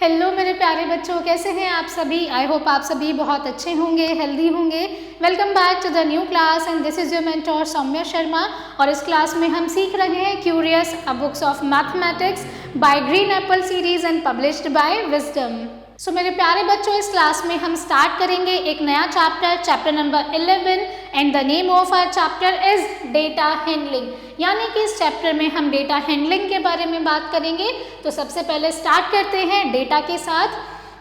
Hello मेरे प्यारे बच्चों, कैसे हैं आप सभी। आई होप आप सभी बहुत अच्छे होंगे, हेल्दी होंगे। Welcome back to the new class and this is your mentor Saumya Sharma. और इस क्लास में हम सीख रहे हैं curious a books of mathematics by Green Apple series and published by Wisdom. सो मेरे प्यारे बच्चों, इस क्लास में हम स्टार्ट करेंगे एक नया chapter number 11 and the name of our chapter is data handling. यानी कि इस चैप्टर में हम डेटा हैंडलिंग के बारे में बात करेंगे। तो सबसे पहले स्टार्ट करते हैं डेटा के साथ।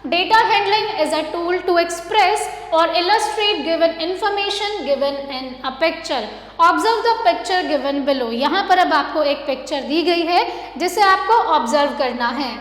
Data handling is a tool to express और illustrate given information given in a picture. Observe the picture given below. यहाँ पर अब आपको एक पिक्चर दी गई है जिसे आपको ऑब्जर्व करना है।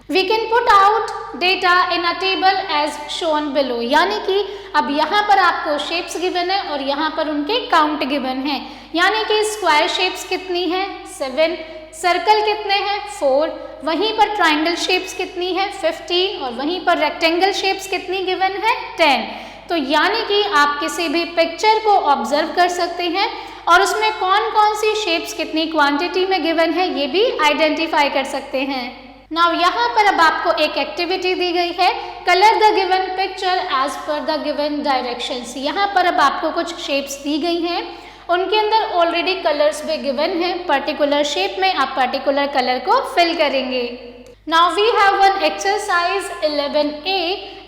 We can put out data in a table as shown below। यानी कि अब यहाँ पर आपको शेप्स गिवन है और यहाँ पर उनके काउंट गिवन है। यानी कि स्क्वायर शेप्स कितनी है 7, सर्कल कितने हैं 4, वहीं पर ट्राइंगल शेप्स कितनी है 15 और वहीं पर रेक्टेंगल शेप्स कितनी गिवन है 10। तो यानी कि आप किसी भी पिक्चर को ऑब्जर्व कर सकते हैं और उसमें कौन कौन सी शेप्स कितनी क्वांटिटी में गिवन है ये भी आइडेंटिफाई कर सकते हैं। नाउ यहाँ पर अब आपको एक एक्टिविटी दी गई है, colour the given picture as per the given directions. यहाँ पर अब आपको कुछ शेप्स दी गई हैं, उनके अंदर ऑलरेडी कलर्स भी गिवन है। पर्टिकुलर शेप में आप पर्टिकुलर कलर को फिल करेंगे। Now we have one exercise 11A,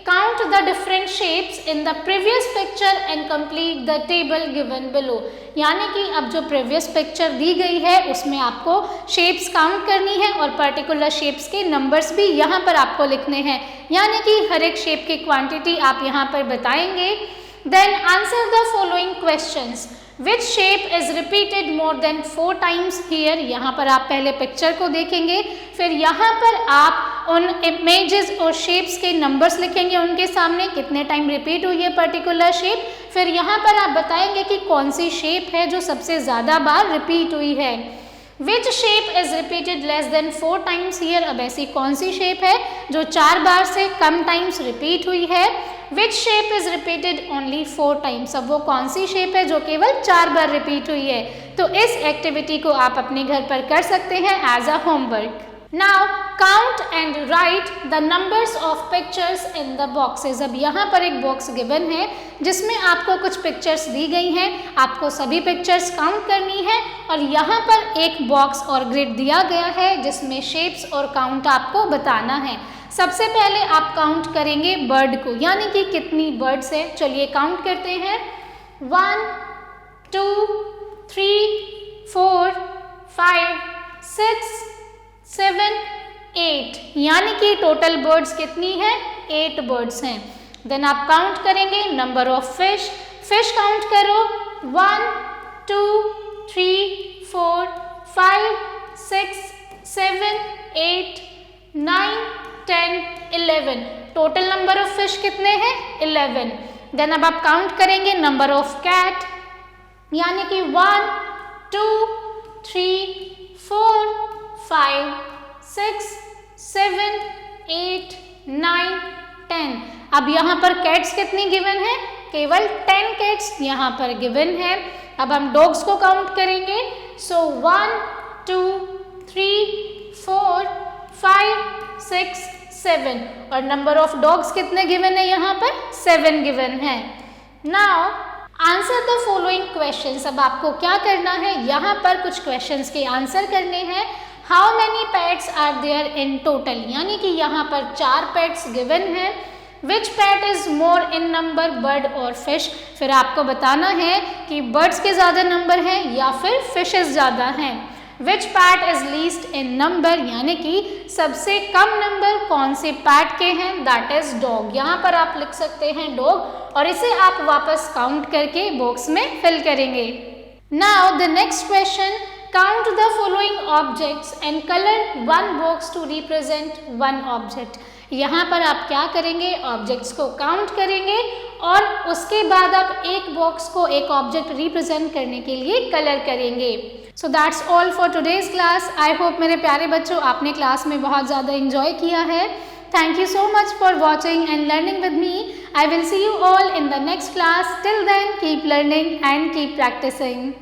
count the different shapes in the previous picture and complete the table given below। यानी कि अब जो प्रीवियस पिक्चर दी गई है उसमें आपको शेप्स काउंट करनी है और पर्टिकुलर शेप्स के नंबर्स भी यहाँ पर आपको लिखने हैं। यानी कि हर एक शेप की क्वांटिटी आप यहाँ पर बताएंगे। Then answer the following questions. Which shape is repeated more than 4 times here. यहाँ पर आप पहले पिक्चर को देखेंगे, फिर यहाँ पर आप उन इमेजेस और शेप्स के नंबर्स लिखेंगे, उनके सामने कितने टाइम रिपीट हुई है पर्टिकुलर शेप। फिर यहाँ पर आप बताएंगे कि कौन सी शेप है जो सबसे ज़्यादा बार रिपीट हुई है। विच shape is repeated less than 4 times here. अब ऐसी कौन सी शेप है जो 4 बार से कम टाइम्स रिपीट हुई है। विच shape is repeated only 4 times. अब वो कौन सी शेप है जो केवल 4 बार रिपीट हुई है। तो इस एक्टिविटी को आप अपने घर पर कर सकते हैं as a homework. Now count and write the numbers of pictures in the boxes. अब यहाँ पर एक बॉक्स गिवन है जिसमें आपको कुछ पिक्चर्स दी गई हैं, आपको सभी पिक्चर्स काउंट करनी है और यहाँ पर एक बॉक्स और ग्रिड दिया गया है जिसमें शेप्स और काउंट आपको बताना है। सबसे पहले आप काउंट करेंगे बर्ड को, यानी कि कितनी बर्ड्स हैं। चलिए काउंट करते हैं 1 2 3 4 5 6 7 8। यानी कि टोटल बर्ड्स कितनी है 8 बर्ड्स हैं। देन आप काउंट करेंगे number of fish. Fish count करो 1 2 3 4 5 6 7 8 9 10 11। टोटल नंबर ऑफ फिश कितने हैं 11। देन अब आप काउंट करेंगे नंबर ऑफ कैट, यानी कि 1 2 3 4 5 6 7 8 9 10। अब यहाँ पर कैट्स कितनी गिवन है, केवल 10 कैट्स यहाँ पर गिवन है। अब हम डॉग्स को काउंट करेंगे। सो 1 2 3 4 5 6 7 और नंबर ऑफ डॉग्स कितने गिवन है यहाँ पर 7 गिवन है। Now answer the following questions. अब आपको क्या करना है, यहाँ पर कुछ क्वेश्चंस के आंसर करने हैं। How many pets are there in total. यानी कि यहाँ पर 4 पेट्स गिवन है। Which pet is more in number, bird और फिश। फिर आपको बताना है कि बर्ड्स के ज़्यादा नंबर हैं या फिर फिशेस ज़्यादा हैं। Which pet is least in number, यानी कि सबसे कम नंबर कौन से पैट के हैं, दैट इज डॉग। यहाँ पर आप लिख सकते हैं डॉग और इसे आप वापस काउंट करके बॉक्स में फिल करेंगे। Now the next question, count the following objects and colour one box to represent one object. यहाँ पर आप क्या करेंगे, ऑब्जेक्ट्स को काउंट करेंगे और उसके बाद आप एक बॉक्स को एक ऑब्जेक्ट रिप्रेजेंट करने के लिए कलर करेंगे। So that's all for today's class. I hope मेरे प्यारे बच्चों आपने क्लास में बहुत ज़्यादा इंजॉय किया है। Thank you so much for watching and learning with me. I will see you all in the next class. Till then keep learning and keep practising.